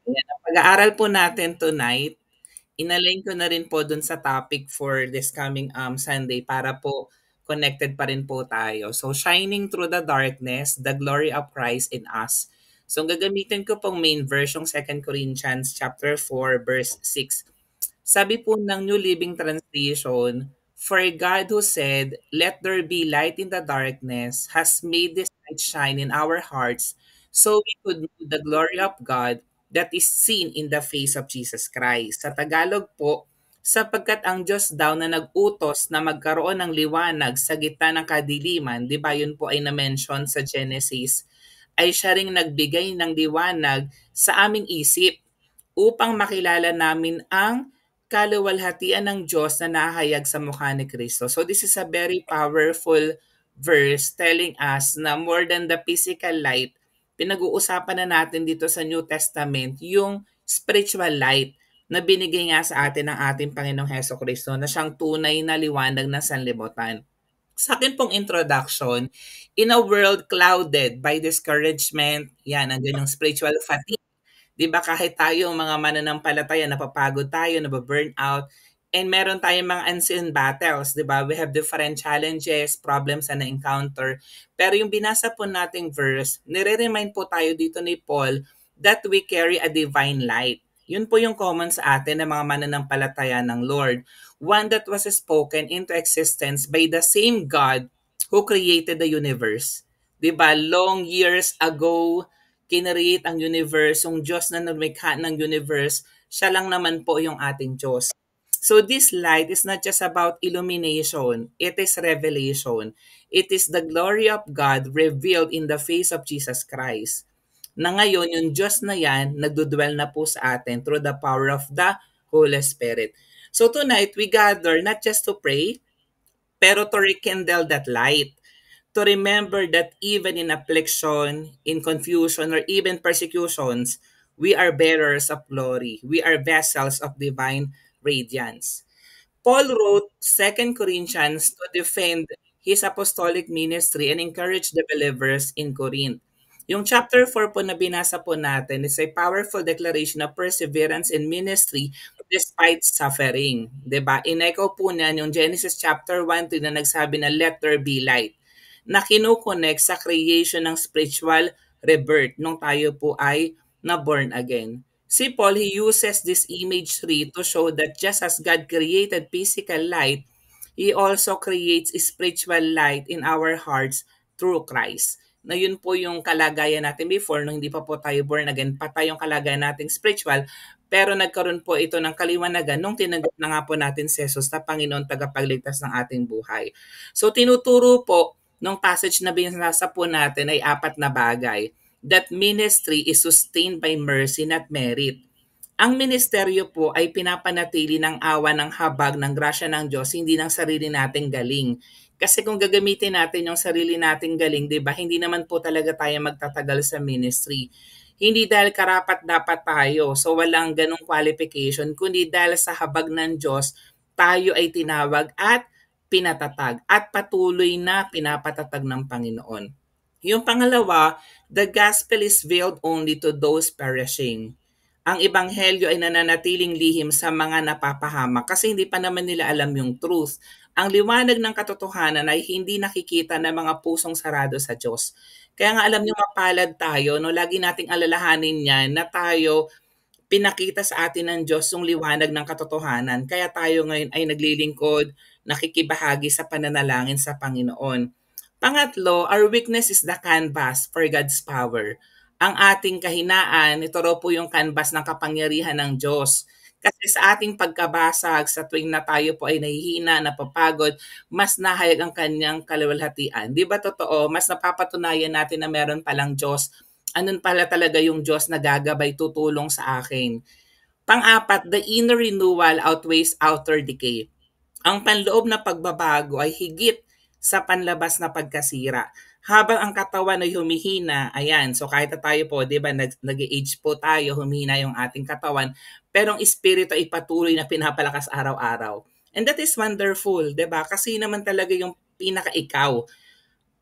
Ayan, ang pag-aaral po natin tonight, inalign ko na rin po dun sa topic for this coming Sunday para po connected pa rin po tayo. So, shining through the darkness, the glory of Christ in us. So, gagamitin ko pong main verse yung 2 Corinthians chapter 4 verse 6. Sabi po ng New Living Translation, "For God who said, 'Let there be light in the darkness,' has made this light shine in our hearts so we could know the glory of God that is seen in the face of Jesus Christ." Sa Tagalog po, sapagkat ang Diyos daw na nag-utos na magkaroon ng liwanag sa gitna ng kadiliman, di ba yun po ay na-mention sa Genesis, ay siya ring nagbigay ng liwanag sa aming isip upang makilala namin ang kaluwalhatian ng Diyos na nahayag sa mukha ni Kristo. So this is a very powerful verse telling us na more than the physical light, pinag-uusapan na natin dito sa New Testament yung spiritual light na binigay nga sa atin ng ating Panginoong Heso Kristo na siyang tunay na liwanag ng sanlibutan. Sa akin pong introduction, in a world clouded by discouragement, yan, andyan yung spiritual fatigue. 'Di ba kahit tayo mga mananampalataya napapagod tayo, nabu-burnout, and meron tayong mga unseen battles, 'di ba? We have different challenges, problems na na-encounter. Pero yung binasa po nating verse, nire-remind po tayo dito ni Paul that we carry a divine light. Yun po yung common sa atin ng mga mananampalataya ng Lord. One that was spoken into existence by the same God who created the universe. 'Di ba? Long years ago, kinereate ang universe, yung Diyos na lumikha ng universe, siya lang naman po yung ating Diyos. So this light is not just about illumination, it is revelation. It is the glory of God revealed in the face of Jesus Christ. Na ngayon, yung Diyos na yan, nagdudwell na po sa atin through the power of the Holy Spirit. So tonight, we gather not just to pray, pero to rekindle that light, to remember that even in affliction, in confusion, or even persecutions, we are bearers of glory. We are vessels of divine radiance. Paul wrote 2 Corinthians to defend his apostolic ministry and encourage the believers in Corinth. Yung chapter 4 po na binasa po natin is a powerful declaration of perseverance in ministry despite suffering. 'Di ba? In-echo po niyan yung Genesis chapter 1 na nagsabi na let there be light, na kinoconnect sa creation ng spiritual rebirth nung tayo po ay na-born again. Si Paul, he uses this imagery to show that just as God created physical light, He also creates spiritual light in our hearts through Christ. Na yun po yung kalagayan natin before, nung hindi pa po tayo born again, patay yung kalagayan nating spiritual, pero nagkaroon po ito ng kaliwanagan nung tinanggap na nga po natin si Jesus na Panginoon tagapagligtas ng ating buhay. So tinuturo po nung passage na binasa po natin ay apat na bagay. That ministry is sustained by mercy, not merit. Ang ministeryo po ay pinapanatili ng awa ng habag ng grasya ng Diyos, hindi ng sarili nating galing. Kasi kung gagamitin natin yung sarili nating galing, 'di ba? Hindi naman po talaga tayo magtatagal sa ministry. Hindi dahil karapat dapat tayo, so walang ganong qualification, kundi dahil sa habag ng Diyos, tayo ay tinawag at pinatatag at patuloy na pinapatatag ng Panginoon. Yung pangalawa, the gospel is veiled only to those perishing. Ang ebanghelyo ay nananatiling lihim sa mga napapahamak kasi hindi pa naman nila alam yung truth. Ang liwanag ng katotohanan ay hindi nakikita ng mga pusong sarado sa Diyos. Kaya nga alam niyo mapalad tayo, no? Lagi nating alalahanin yan na tayo pinakita sa atin ng Diyos yung liwanag ng katotohanan. Kaya tayo ngayon ay naglilingkod, nakikibahagi sa pananalangin sa Panginoon. Pangatlo, our weakness is the canvas for God's power. Ang ating kahinaan, ito raw po yung canvas ng kapangyarihan ng Diyos. Kasi sa ating pagkabasag, sa tuwing na tayo po ay nahihina, napapagod, mas nahayag ang kanyang kaluwalhatian. Di ba totoo? Mas napapatunayan natin na meron palang Diyos. Anong pala talaga yung Diyos na gagabay, tutulong sa akin. Pang-apat, the inner renewal outweighs outer decay. Ang panloob na pagbabago ay higit sa panlabas na pagkasira. Habang ang katawan ay humihina, ayan, so kahit na tayo po, di ba, nag-age po tayo, humihina yung ating katawan, pero ang espiritu ay patuloy na pinapalakas araw-araw. And that is wonderful, di ba? Kasi naman talaga yung pinaka-ikaw.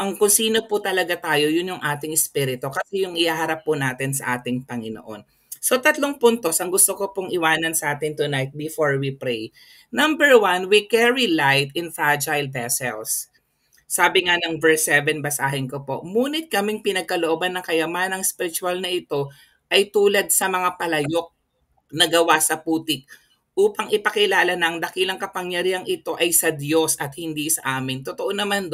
Ang kung sino po talaga tayo, yun yung ating espiritu kasi yung ihaharap po natin sa ating Panginoon. So tatlong puntos ang gusto ko pong iwanan sa atin tonight before we pray. Number one, we carry light in fragile vessels. Sabi nga ng verse 7, basahin ko po, "Ngunit kaming pinagkalooban ng kayamanang spiritual na ito ay tulad sa mga palayok na gawa sa putik, upang ipakilala na ang dakilang kapangyarihang ito ay sa Diyos at hindi sa amin." Totoo naman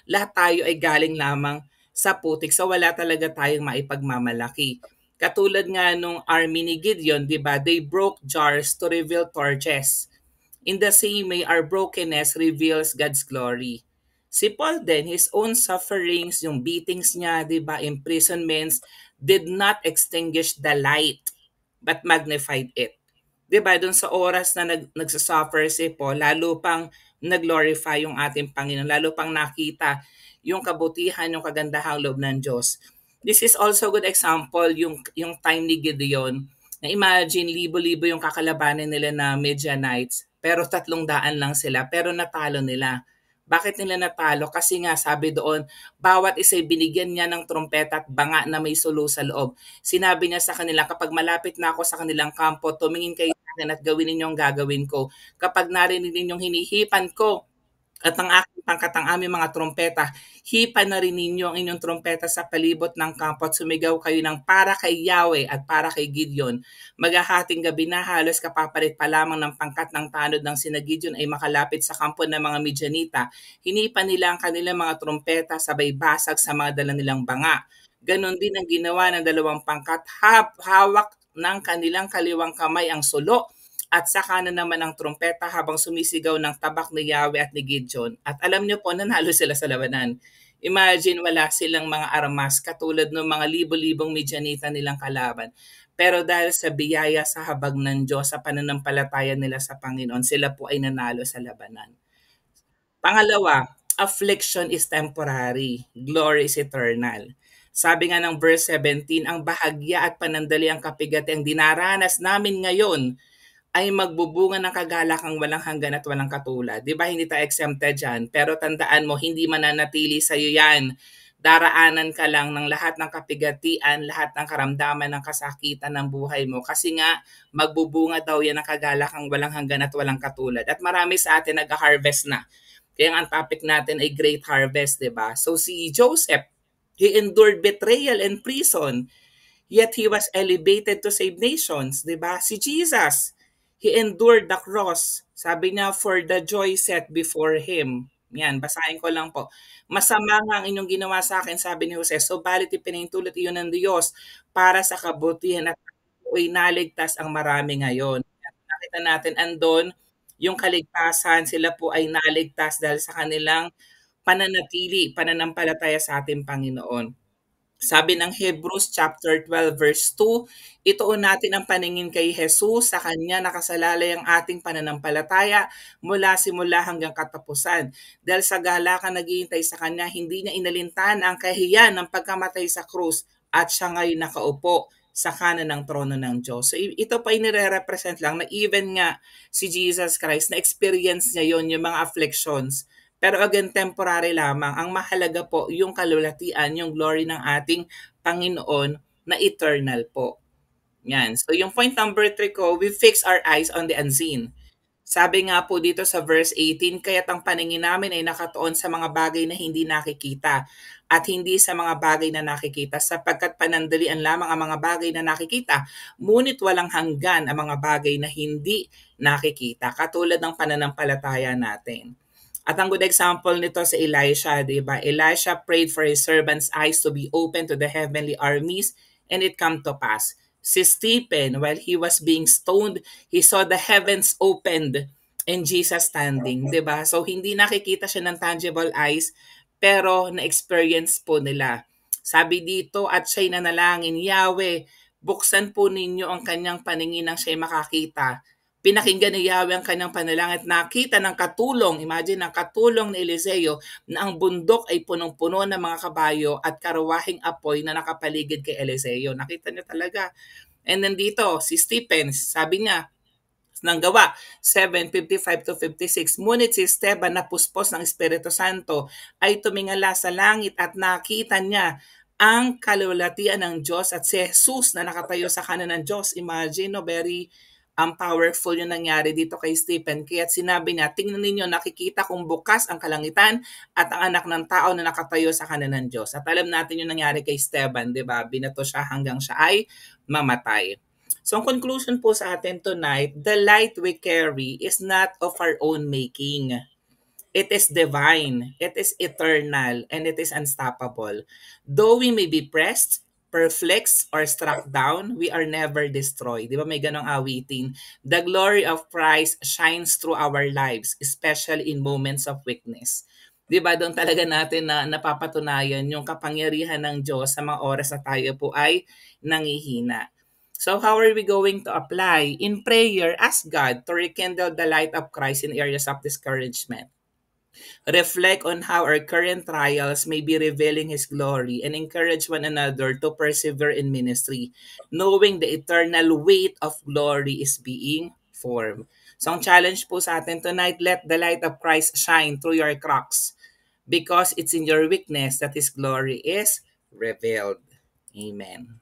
lahat tayo ay galing lamang sa putik, so wala talaga tayong maipagmamalaki. Katulad nga nung army ni Gideon, di ba? They broke jars to reveal torches. In the same way, our brokenness reveals God's glory. Si Paul din, his own sufferings, yung beatings niya, di ba, imprisonments, did not extinguish the light, but magnified it. 'Di ba dun sa oras na nagsasuffer si Paul, lalo pang nag-glorify yung ating Panginoon, lalo pang nakita yung kabutihan, yung kagandahang loob ng Diyos. This is also a good example yung time ni Gideon, na imagine libo-libo yung kakalabanin nila na Midianites, pero 300 lang sila, pero natalo nila. Bakit nila natalo? Kasi nga sabi doon, bawat isa binigyan niya ng trompeta at banga na may sulo sa loob. Sinabi niya sa kanila, kapag malapit na ako sa kanilang kampo, tumingin kayo sa akin at gawin ninyo ang gagawin ko. Kapag narinig ninyong hinihipan ko at ang aking pangkat, ang aming mga trompeta, hipan na rin ninyo ang inyong trompeta sa palibot ng kampo at sumigaw kayo ng para kay Yahweh at para kay Gideon. Maghahating gabi na halos kapapalit pa lamang ng pangkat ng tanod ng sina Gideon ay makalapit sa kampo ng mga Midianita. Hinipan nila ang kanilang mga trompeta, sabay basag sa mga dala nilang banga. Ganon din ang ginawa ng dalawang pangkat, hawak ng kanilang kaliwang kamay ang sulo at sa kanan naman ang trompeta habang sumisigaw ng tabak ni Yahweh at ni Gideon. At alam niyo po, nanalo sila sa labanan. Imagine wala silang mga armas katulad ng mga libo-libong Midianita nilang kalaban. Pero dahil sa biyaya sa habag ng Diyos, sa pananampalataya nila sa Panginoon, sila po ay nanalo sa labanan. Pangalawa, affliction is temporary, glory is eternal. Sabi nga ng verse 17, ang bahagya at panandali ang kapigati ang dinaranas namin ngayon ay magbubunga ng kagalakang walang hanggan at walang katulad. Di ba hindi tayo exempted dyan? Pero tandaan mo, hindi mananatili sa iyo yan. Daraanan ka lang ng lahat ng kapigatian, lahat ng karamdaman ng kasakitan ng buhay mo. Kasi nga, magbubunga daw yan ng kagalakang walang hanggan at walang katulad. At marami sa atin nag-harvest na. Kaya ang topic natin ay great harvest, di ba? So si Joseph, he endured betrayal and prison, yet he was elevated to save nations, di ba? Si Jesus, he endured the cross. Sabi niya, for the joy set before him. Yan, basahin ko lang po. Masama nga ang inyong ginawa sa akin, sabi ni Jose, subalit ipinahintulot iyon ng Diyos para sa kabutihan at ako'y naligtas ang marami ngayon. Nakita natin andon yung kaligtasan, sila po ay naligtas dahil sa kanilang pananatili, pananampalataya sa ating Panginoon. Sabi ng Hebrews chapter 12 verse 2, ituon natin ang paningin kay Jesus, sa kanya nakasalalay ang ating pananampalataya mula simula hanggang katapusan. Dahil sa galakan naghihintay sa kanya, hindi niya inalintan ang kahiyan ng pagkamatay sa krus at siya ngayon nakaupo sa kanan ng trono ng Diyos. So ito pa inire-represent lang na even nga si Jesus Christ, na experience niya yon, yung mga afflictions. Pero again, temporary lamang. Ang mahalaga po yung kalulatian, yung glory ng ating Panginoon na eternal po. Yan. So yung point number 3 ko, we fix our eyes on the unseen. Sabi nga po dito sa verse 18, kaya't ang paningin namin ay nakatuon sa mga bagay na hindi nakikita at hindi sa mga bagay na nakikita, sapagkat panandalian lamang ang mga bagay na nakikita, ngunit walang hanggan ang mga bagay na hindi nakikita, katulad ng pananampalataya natin. At ang good example nito si Elisha, di ba? Elisha prayed for his servant's eyes to be open to the heavenly armies, and it come to pass. Si Stephen, while he was being stoned, he saw the heavens opened and Jesus standing, di ba? So hindi nakikita siya ng tangible eyes, pero na-experience po nila. Sabi dito, at siya'y nanalangin, Yahweh, buksan po ninyo ang kanyang paningin nang siya'y makakita. Pinakinggan ni Yahweh ang kanyang panalangin at nakita ng katulong, imagine ang katulong ni Eliseo, na ang bundok ay punong-puno ng mga kabayo at karuwahing apoy na nakapaligid kay Eliseo. Nakita niya talaga. And then dito, si Stephen, sabi niya, ng Gawa 7:55-56, ngunit si Esteban na puspos ng Espiritu Santo ay tumingala sa langit at nakita niya ang kalulatian ng Diyos at si Jesus na nakatayo sa kanan ng Diyos. Imagine, no, very powerful yung nangyari dito kay Stephen. Kaya sinabi niya, tingnan ninyo, nakikita kong bukas ang kalangitan at ang anak ng tao na nakatayo sa kanan ng Diyos. At alam natin yung nangyari kay Stephen, di ba? Binato siya hanggang siya ay mamatay. So, ang conclusion po sa atin tonight, the light we carry is not of our own making. It is divine, it is eternal, and it is unstoppable. Though we may be pressed, perplexed, or struck down, we are never destroyed. Di ba may ganong awitin? The glory of Christ shines through our lives, especially in moments of weakness. Di ba doon talaga natin na napapatunayan yung kapangyarihan ng Diyos sa mga oras na tayo po ay nangihina. So how are we going to apply? In prayer, ask God to rekindle the light of Christ in areas of discouragement. Reflect on how our current trials may be revealing His glory and encourage one another to persevere in ministry, knowing the eternal weight of glory is being formed. So ang challenge po sa atin tonight, let the light of Christ shine through your cracks because it's in your weakness that His glory is revealed. Amen.